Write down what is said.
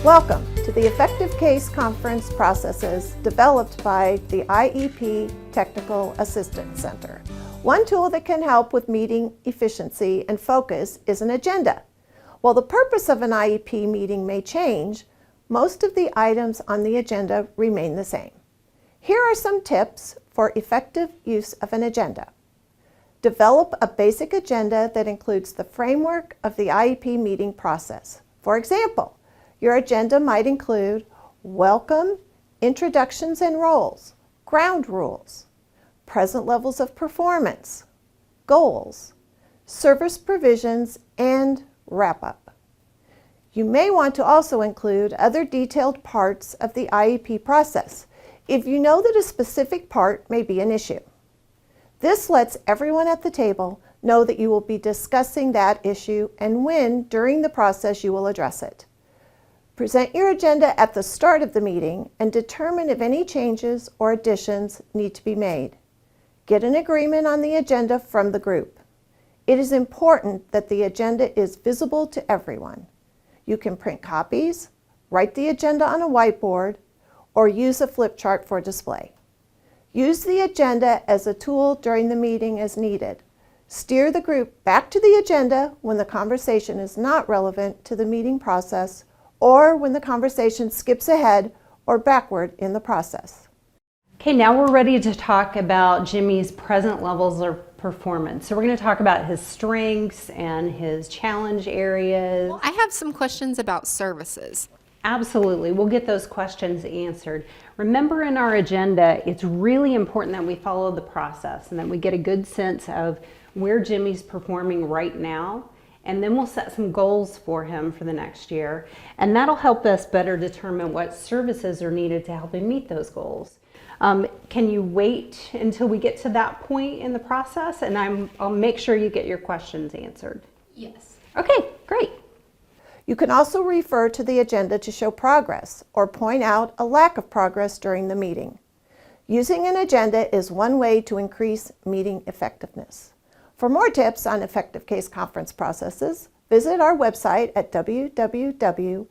Welcome to the Effective Case Conference processes developed by the IEP Technical Assistance Center. One tool that can help with meeting efficiency and focus is an agenda. While the purpose of an IEP meeting may change, most of the items on the agenda remain the same. Here are some tips for effective use of an agenda. Develop a basic agenda that includes the framework of the IEP meeting process. For example, your agenda might include welcome, introductions and roles, ground rules, present levels of performance, goals, service provisions, and wrap-up. You may want to also include other detailed parts of the IEP process if you know that a specific part may be an issue. This lets everyone at the table know that you will be discussing that issue and when during the process you will address it. Present your agenda at the start of the meeting and determine if any changes or additions need to be made. Get an agreement on the agenda from the group. It is important that the agenda is visible to everyone. You can print copies, write the agenda on a whiteboard, or use a flip chart for display. Use the agenda as a tool during the meeting as needed. Steer the group back to the agenda when the conversation is not relevant to the meeting process or when the conversation skips ahead or backward in the process. Okay, now we're ready to talk about Jimmy's present levels of performance. So we're going to talk about his strengths and his challenge areas. Well, I have some questions about services. Absolutely, we'll get those questions answered. Remember, in our agenda, it's really important that we follow the process and that we get a good sense of where Jimmy's performing right now, and then we'll set some goals for him for the next year, and that'll help us better determine what services are needed to help him meet those goals. Can you wait until we get to that point in the process? And I'll make sure you get your questions answered. Yes. Okay, great. You can also refer to the agenda to show progress or point out a lack of progress during the meeting. Using an agenda is one way to increase meeting effectiveness. For more tips on effective case conference processes, visit our website at www.iepta.org.